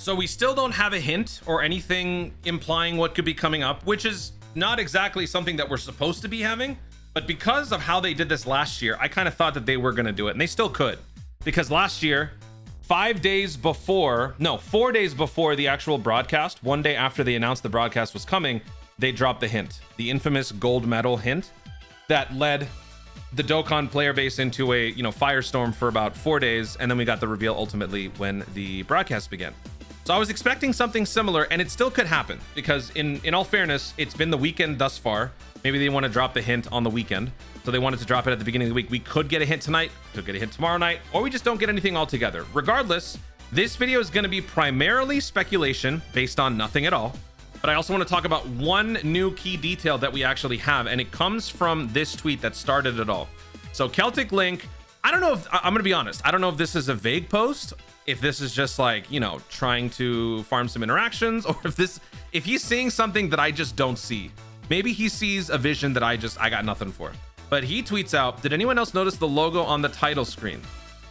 So we still don't have a hint or anything implying what could be coming up, which is not exactly something that we're supposed to be having. But because of how they did this last year, I kind of thought that they were going to do it, and they still could. Because last year, 4 days before the actual broadcast, one day after they announced the broadcast was coming, they dropped the hint, the infamous gold medal hint that led the Dokkan player base into a firestorm for about 4 days, and then we got the reveal ultimately when the broadcast began. So I was expecting something similar, and it still could happen because in all fairness, it's been the weekend thus far. Maybe they want to drop the hint on the weekend, so they wanted to drop it at the beginning of the week. We could get a hint tonight, could get a hint tomorrow night, or we just don't get anything altogether. Regardless, this video is going to be primarily speculation based on nothing at all. But I also want to talk about one new key detail that we actually have, and it comes from this tweet that started it all. So Celtic Link, I don't know if, I'm going to be honest, I don't know if this is a vague post, if this is just like, trying to farm some interactions, or if he's seeing something that I just don't see. Maybe he sees a vision that I got nothing for. But he tweets out, did anyone else notice the logo on the title screen?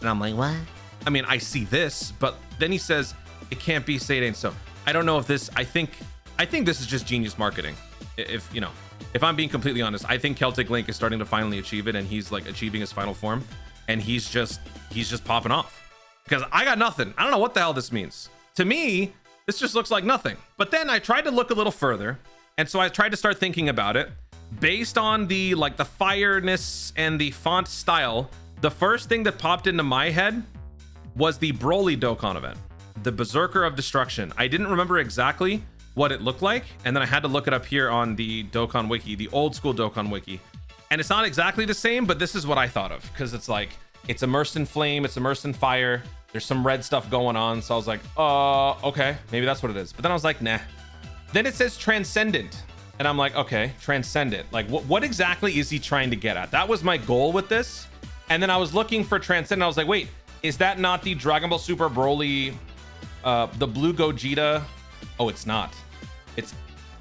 And I'm like, what? I mean, I see this, but then he says, it can't be, say it ain't so. I don't know if this, I think this is just genius marketing. If I'm being completely honest, I think Celtic Link is starting to finally achieve it, and he's like achieving his final form, and he's just popping off. Because I got nothing. I don't know what the hell this means. To me, this just looks like nothing. But then I tried to look a little further, and so I tried to start thinking about it. Based on the fireness and the font style, the first thing that popped into my head was the Broly Dokkan event, the Berserker of Destruction. I didn't remember exactly what it looked like, and then I had to look it up here on the Dokkan Wiki, the old school Dokkan Wiki. And it's not exactly the same, but this is what I thought of, because it's like, it's immersed in flame, it's immersed in fire, there's some red stuff going on, so I was like, okay, maybe that's what it is. But then I was like, nah. Then it says Transcendent, and I'm like, okay, Transcendent. Like, what exactly is he trying to get at? That was my goal with this. And then I was looking for Transcendent, I was like, wait, is that not the Dragon Ball Super Broly, the Blue Gogeta? Oh, it's not. It's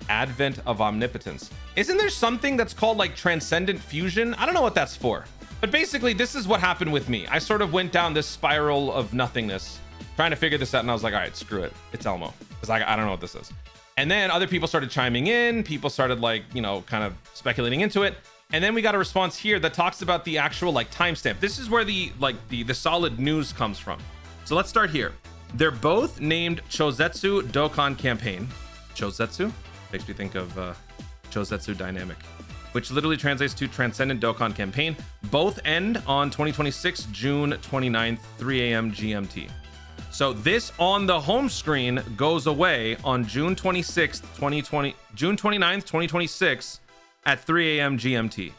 Advent of Omnipotence. Isn't there something that's called like Transcendent Fusion? I don't know what that's for. But basically, this is what happened with me. I sort of went down this spiral of nothingness, trying to figure this out, and I was like, all right, screw it. It's Elmo. Because I don't know what this is. And then other people started chiming in. People started kind of speculating into it. And then we got a response here that talks about the actual timestamp. This is where the solid news comes from. So let's start here. They're both named Chozetsu Dokkan Campaign. Chozetsu? Makes me think of Chozetsu Dynamic, which literally translates to Transcendent Dokkan Campaign. Both end on 2026, June 29th, 3 a.m. GMT. So this on the home screen goes away on June 26th, June 29th, 2026 at 3 a.m. GMT.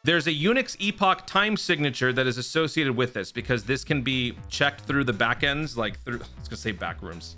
There's a Unix epoch time signature that is associated with this, because this can be checked through the backends, I was gonna say backrooms,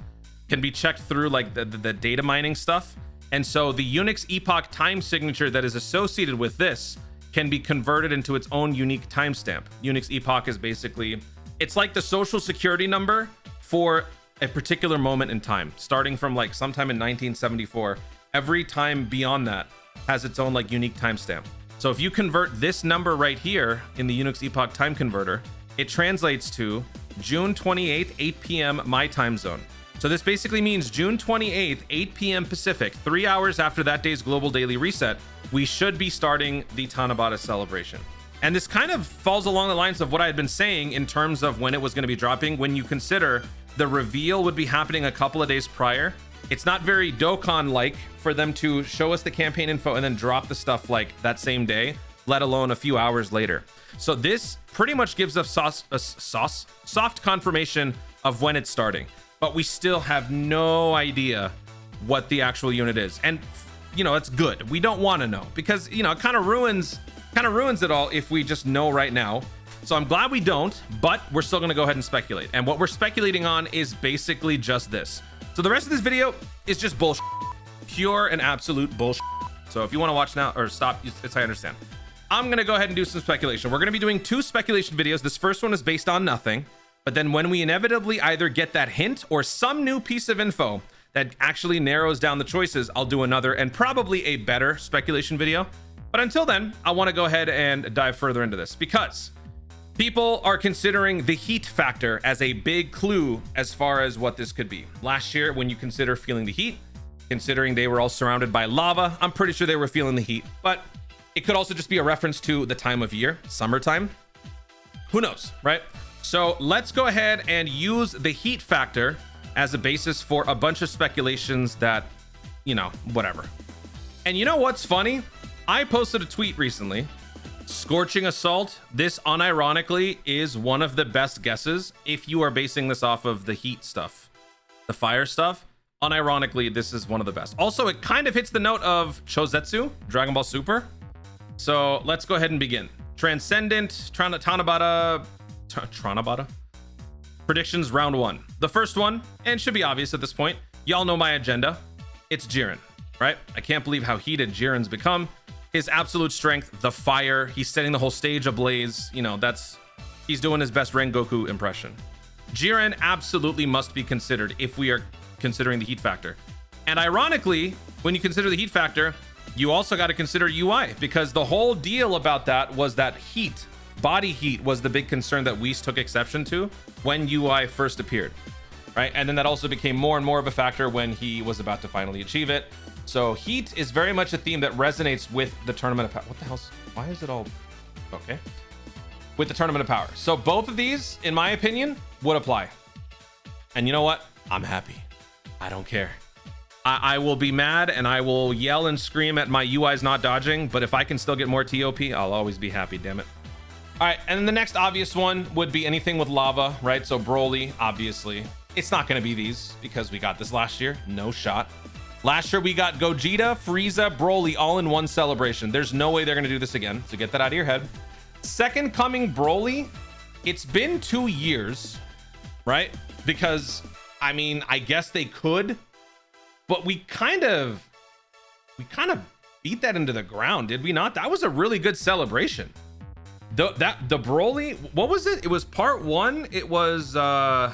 can be checked through the data mining stuff. And so the Unix epoch time signature that is associated with this can be converted into its own unique timestamp. Unix epoch is basically, it's like the social security number for a particular moment in time, starting from sometime in 1974. Every time beyond that has its own unique timestamp. So if you convert this number right here in the Unix epoch time converter, it translates to June 28th, 8 p.m. my time zone. So this basically means June 28th, 8 p.m. Pacific, 3 hours after that day's global daily reset, we should be starting the Tanabata celebration. And this kind of falls along the lines of what I had been saying in terms of when it was going to be dropping. When you consider the reveal would be happening a couple of days prior, it's not very Dokkan-like for them to show us the campaign info and then drop the stuff that same day, let alone a few hours later. So this pretty much gives us soft confirmation of when it's starting. But we still have no idea what the actual unit is. And, it's good. We don't want to know, because, it kind of ruins it all if we just know right now. So I'm glad we don't, but we're still going to go ahead and speculate. And what we're speculating on is basically just this. So the rest of this video is just bullshit. Pure and absolute bullshit. So if you want to watch now or stop, I understand. I'm going to go ahead and do some speculation. We're going to be doing 2 speculation videos. This first one is based on nothing. But then when we inevitably either get that hint or some new piece of info that actually narrows down the choices, I'll do another and probably a better speculation video. But until then, I want to go ahead and dive further into this, because People are considering the heat factor as a big clue as far as what this could be. Last year, when you consider feeling the heat, considering they were all surrounded by lava, I'm pretty sure they were feeling the heat, but it could also just be a reference to the time of year, summertime. Who knows, right? So let's go ahead and use the heat factor as a basis for a bunch of speculations that, you know, whatever. And you know what's funny? I posted a tweet recently. Scorching Assault, this unironically is one of the best guesses if you are basing this off of the heat stuff, the fire stuff. Unironically, this is one of the best. Also, it kind of hits the note of Chozetsu, Dragon Ball Super. So let's go ahead and begin. Transcendent, Tanabata. Predictions round 1. The first one, and should be obvious at this point, y'all know my agenda. It's Jiren, right? I can't believe how heated Jiren's become. His absolute strength, the fire, he's setting the whole stage ablaze. You know, he's doing his best Rengoku impression. Jiren absolutely must be considered if we are considering the heat factor. And ironically, when you consider the heat factor, you also got to consider UI, because the whole deal about that was that heat, body heat, was the big concern that Whis took exception to when UI first appeared, right? And then that also became more and more of a factor when he was about to finally achieve it. So heat is very much a theme that resonates with the Tournament of Power. What the hell's, why is it all okay? With the Tournament of Power. So both of these, in my opinion, would apply. And you know what? I'm happy. I don't care. I will be mad and I will yell and scream at my UIs not dodging, but if I can still get more TOP, I'll always be happy, damn it. All right, and then the next obvious one would be anything with lava, right? So Broly, obviously. It's not gonna be these because we got this last year, no shot. Last year we got Gogeta, Frieza, Broly all in one celebration. There's no way they're gonna do this again, so get that out of your head. Second coming Broly, it's been 2 years, right? Because, I mean, I guess they could, but we kind of beat that into the ground, did we not? That was a really good celebration. The Broly, what was it? It was part 1. It was, God,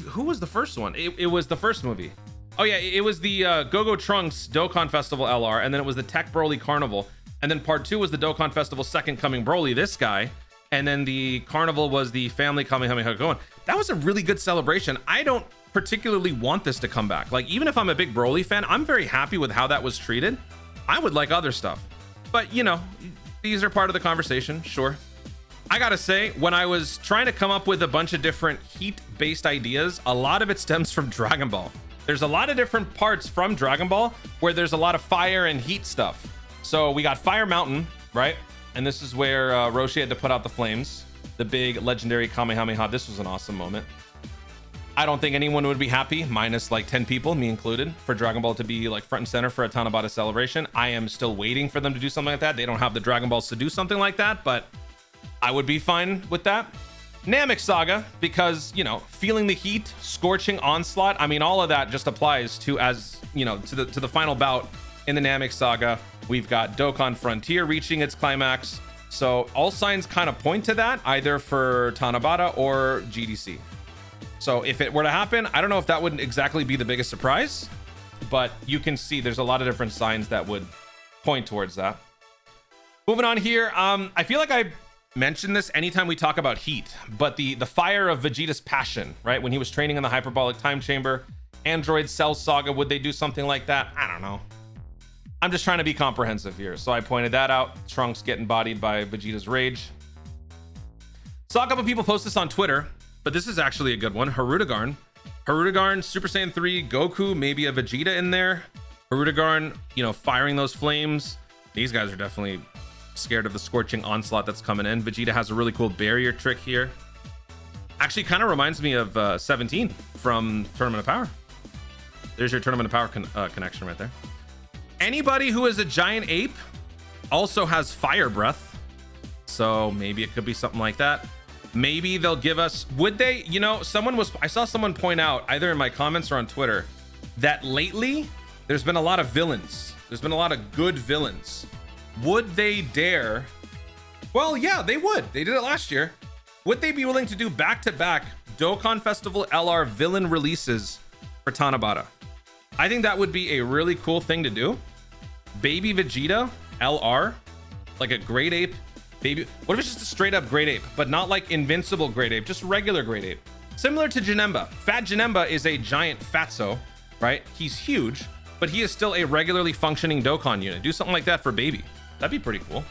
who was the first one? It was the first movie. Oh yeah, it was the Go-Go Trunks Dokkan Festival LR, and then it was the Tech Broly Carnival, and then part 2 was the Dokkan Festival Second Coming Broly, this guy, and then the Carnival was the Family Kamehameha going. That was a really good celebration. I don't particularly want this to come back. Like, even if I'm a big Broly fan, I'm very happy with how that was treated. I would like other stuff, but you know, these are part of the conversation, sure. I gotta say, when I was trying to come up with a bunch of different heat-based ideas, a lot of it stems from Dragon Ball. There's a lot of different parts from Dragon Ball where there's a lot of fire and heat stuff. So we got Fire Mountain, right? And this is where Roshi had to put out the flames, the big legendary Kamehameha. This was an awesome moment. I don't think anyone would be happy, minus like 10 people, me included, for Dragon Ball to be like front and center for a Tanabata celebration. I am still waiting for them to do something like that. They don't have the Dragon Balls to do something like that, but I would be fine with that. Namek Saga, because, you know, feeling the heat, scorching onslaught. I mean, all of that just applies to, as you know, to the final bout in the Namek Saga. We've got Dokkan Frontier reaching its climax. So all signs kind of point to that, either for Tanabata or GDC. So if it were to happen, I don't know if that would exactly be the biggest surprise, but you can see there's a lot of different signs that would point towards that. Moving on here, I feel like I mention this anytime we talk about heat, but the fire of Vegeta's passion, right? When he was training in the hyperbolic time chamber, Android Cell Saga, would they do something like that? I don't know. I'm just trying to be comprehensive here. So I pointed that out. Trunks getting bodied by Vegeta's rage. Saw a couple people post this on Twitter, but this is actually a good one. Harudagarn, Super Saiyan 3, Goku, maybe a Vegeta in there. Harudagarn, you know, firing those flames. These guys are definitely scared of the scorching onslaught that's coming in. Vegeta has a really cool barrier trick here. Actually kind of reminds me of 17 from Tournament of Power. There's your Tournament of Power connection right there. Anybody who is a giant ape also has fire breath, so maybe it could be something like that. Maybe they'll give us, would they, you know, I saw someone point out either in my comments or on Twitter that lately there's been a lot of villains. There's been a lot of good villains. Would they dare? Well, yeah, they would. They did it last year. Would they be willing to do back-to-back Dokkan Festival LR villain releases for Tanabata? I think that would be a really cool thing to do. Baby Vegeta LR, like a great ape Baby, what if it's just a straight up Great Ape, but not like invincible Great Ape, just regular Great Ape? Similar to Janemba. Fat Janemba is a giant fatso, right? He's huge, but he is still a regularly functioning Dokkan unit. Do something like that for Baby. That'd be pretty cool.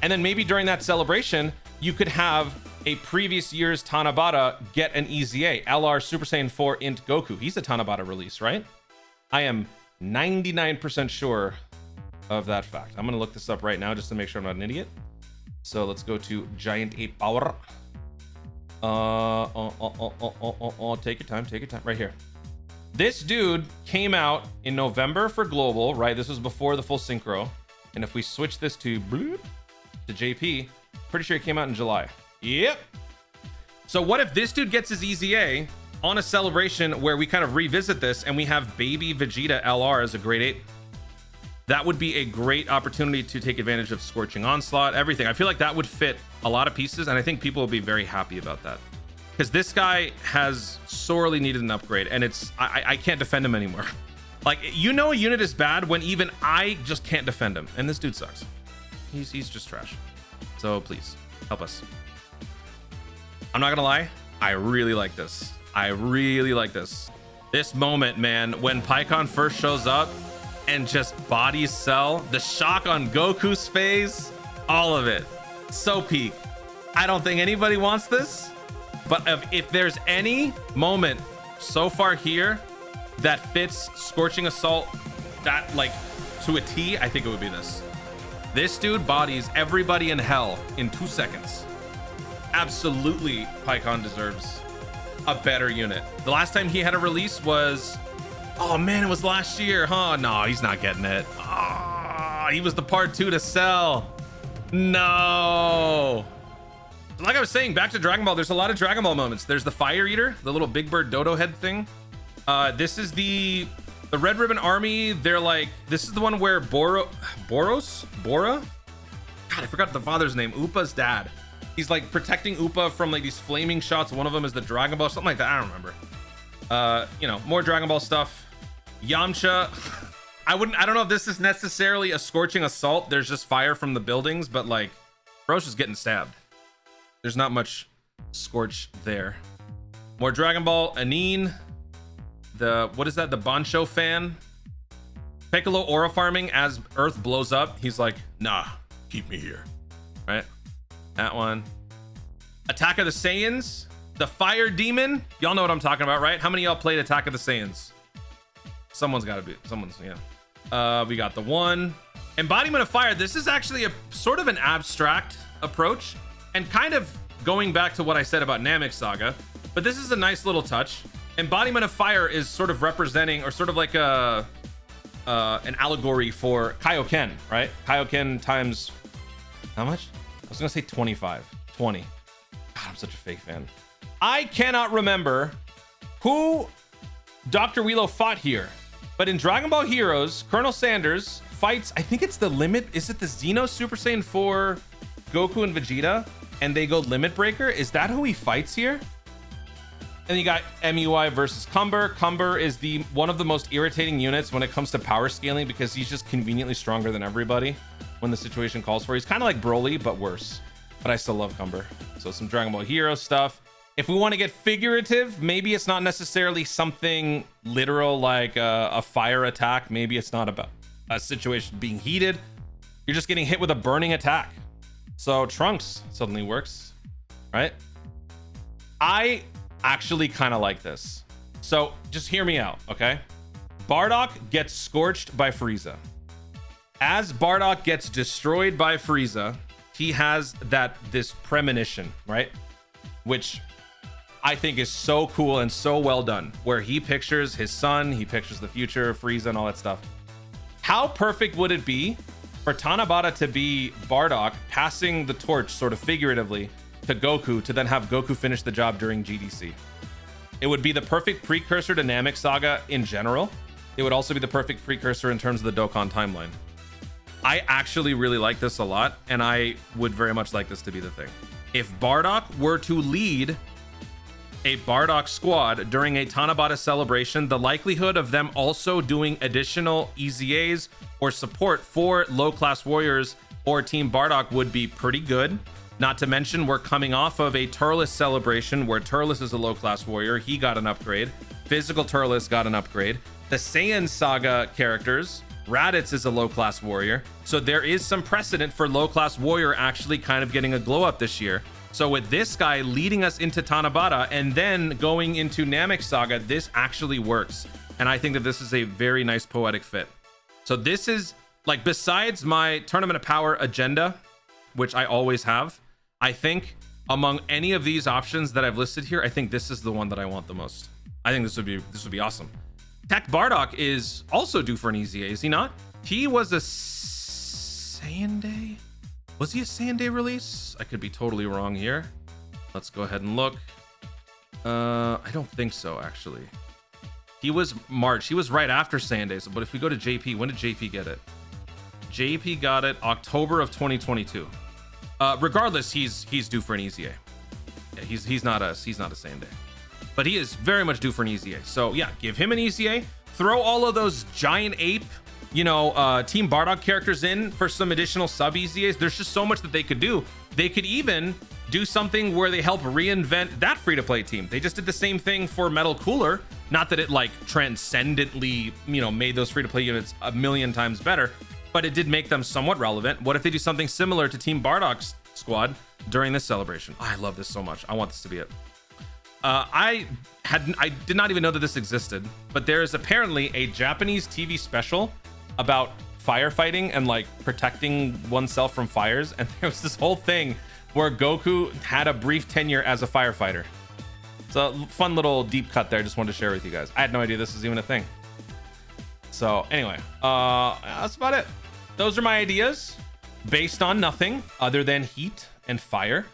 And then maybe during that celebration, you could have a previous year's Tanabata get an EZA, LR Super Saiyan 4 Int Goku. He's a Tanabata release, right? I am 99% sure of that fact. I'm gonna look this up right now just to make sure I'm not an idiot. So let's go to Giant Ape Power. Take your time, right here. This dude came out in November for Global, right? This was before the full synchro. And if we switch this to JP, pretty sure he came out in July. Yep. So what if this dude gets his EZA on a celebration where we kind of revisit this and we have Baby Vegeta LR as a Great Ape? That would be a great opportunity to take advantage of Scorching Onslaught, everything. I feel like that would fit a lot of pieces, and I think people will be very happy about that. Because this guy has sorely needed an upgrade, and I can't defend him anymore. Like, you know a unit is bad when even I just can't defend him, and this dude sucks. He's just trash. So please, help us. I'm not gonna lie, I really like this. I really like this. This moment, man, when Pikkon first shows up, and just bodies Cell, the shock on Goku's face, all of it. So peak. I don't think anybody wants this, but if there's any moment so far here that fits Scorching Assault that like to a T, I think it would be this. This dude bodies everybody in hell in 2 seconds. Absolutely, Pikkon deserves a better unit. The last time he had a release was, oh man, it was last year, huh? No, he's not getting it. Oh, he was the part 2 to Cell. No. Like I was saying, back to Dragon Ball, there's a lot of Dragon Ball moments. There's the Fire Eater, the little Big Bird Dodo head thing. This is the Red Ribbon Army. They're like, this is the one where Bora? God, I forgot the father's name. Upa's dad. He's like protecting Upa from like these flaming shots. One of them is the Dragon Ball, something like that. I don't remember. You know, more Dragon Ball stuff. Yamcha. I don't know if this is necessarily a Scorching Assault. There's just fire from the buildings, but like, bro's just getting stabbed. There's not much Scorch there. More Dragon Ball. Anine. What is that? The Bancho fan. Piccolo aura farming as Earth blows up. He's like, nah, keep me here. Right? That one. Attack of the Saiyans. The Fire Demon. Y'all know what I'm talking about, right? How many of y'all played Attack of the Saiyans? Someone's got to be. Yeah. We got the one. Embodiment of Fire. This is actually a sort of an abstract approach. And kind of going back to what I said about Namek Saga. But this is a nice little touch. Embodiment of Fire is sort of representing, or sort of like an allegory for Kaioken, right? Kaioken times, how much? I was gonna say 25. 20. God, I'm such a fake fan. I cannot remember who Dr. Wheelo fought here, but in Dragon Ball Heroes, Colonel Sanders fights, I think it's the limit, is it the Xeno Super Saiyan 4 Goku and Vegeta? And they go Limit Breaker? Is that who he fights here? And you got MUI versus Cumber. Cumber is one of the most irritating units when it comes to power scaling because he's just conveniently stronger than everybody when the situation calls for it. He's kind of like Broly, but worse. But I still love Cumber. So some Dragon Ball Hero stuff. If we want to get figurative, maybe it's not necessarily something literal like a fire attack. Maybe it's not about a situation being heated. You're just getting hit with a burning attack. So Trunks suddenly works, right? I actually kind of like this. So just hear me out, okay? Bardock gets scorched by Frieza. As Bardock gets destroyed by Frieza, he has this premonition, right? Which I think is so cool and so well done, where he pictures his son, he pictures the future, Frieza and all that stuff. How perfect would it be for Tanabata to be Bardock passing the torch sort of figuratively to Goku to then have Goku finish the job during GDC? It would be the perfect precursor to Namek Saga in general. It would also be the perfect precursor in terms of the Dokkan timeline. I actually really like this a lot, and I would very much like this to be the thing. If Bardock were to lead a Bardock squad during a Tanabata celebration, the likelihood of them also doing additional EZAs or support for low-class warriors or Team Bardock would be pretty good. Not to mention, we're coming off of a Turles celebration where Turles is a low-class warrior. He got an upgrade. Physical Turles got an upgrade. The Saiyan Saga characters, Raditz is a low-class warrior. So there is some precedent for low-class warrior actually kind of getting a glow up this year. So with this guy leading us into Tanabata and then going into Namek Saga, this actually works. And I think that this is a very nice poetic fit. So this is, like, besides my Tournament of Power agenda, which I always have, I think among any of these options that I've listed here, I think this is the one that I want the most. I think this would be awesome. Tech Bardock is also due for an EZA, is he not? He was a Saiyan Day? Was he a Saiyan Day release? I could be totally wrong here. Let's go ahead and look. I don't think so, actually. He was March. He was right after Saiyan Day. But if we go to JP, when did JP get it? JP got it October of 2022. Regardless, he's due for an EZA. Yeah, he's not a Saiyan Day, but he is very much due for an EZA. So yeah, give him an EZA. Throw all of those giant ape, Team Bardock characters in for some additional sub EZAs. There's just so much that they could do. They could even do something where they help reinvent that free-to-play team. They just did the same thing for Metal Cooler. Not that it like transcendently, made those free-to-play units a million times better, but it did make them somewhat relevant. What if they do something similar to Team Bardock's squad during this celebration? I love this so much. I want this to be it. I did not even know that this existed, but there is apparently a Japanese TV special about firefighting and like protecting oneself from fires. And there was this whole thing where Goku had a brief tenure as a firefighter. It's a fun little deep cut there. I just wanted to share with you guys. I had no idea this was even a thing. So anyway, that's about it. Those are my ideas based on nothing other than heat and fire.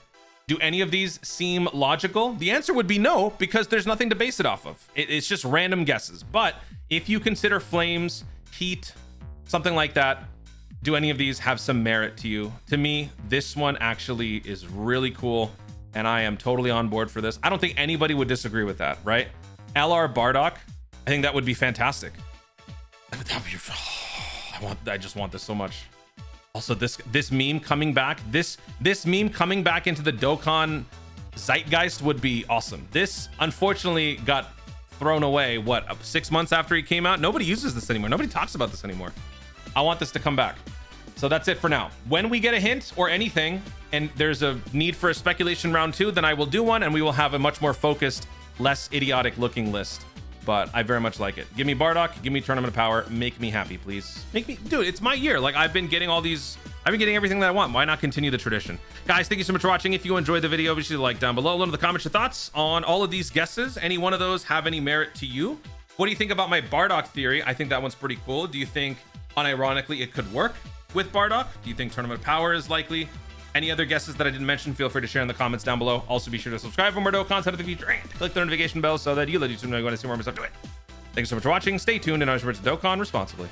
Do any of these seem logical? The answer would be no, because there's nothing to base it off of. It's just random guesses. But if you consider flames, heat, something like that, do any of these have some merit to you? To me, this one actually is really cool, and I am totally on board for this. I don't think anybody would disagree with that, right? LR Bardock, I think that would be fantastic. I just want this so much. Also, this meme coming back, this meme coming back into the Dokkan zeitgeist would be awesome. This unfortunately got thrown away 6 months after he came out. Nobody uses this anymore. Nobody talks about this anymore. I want this to come back. So that's it for now. When we get a hint or anything and there's a need for a speculation round 2, then I will do one and we will have a much more focused, less idiotic looking list. But I very much like it. Give me Bardock, give me Tournament of Power, make me happy, please. Make me, dude, it's my year. Like, I've been getting everything that I want. Why not continue the tradition? Guys, thank you so much for watching. If you enjoyed the video, be sure to like down below. Let me know in the comments your thoughts on all of these guesses. Any one of those have any merit to you? What do you think about my Bardock theory? I think that one's pretty cool. Do you think, unironically, it could work with Bardock? Do you think Tournament of Power is likely? Any other guesses that I didn't mention, feel free to share in the comments down below. Also, be sure to subscribe for more Dokkan content in the future and click the notification bell so that you let YouTube know when I see more of my stuff to it. Thanks so much for watching. Stay tuned and always remember to Dokkan responsibly.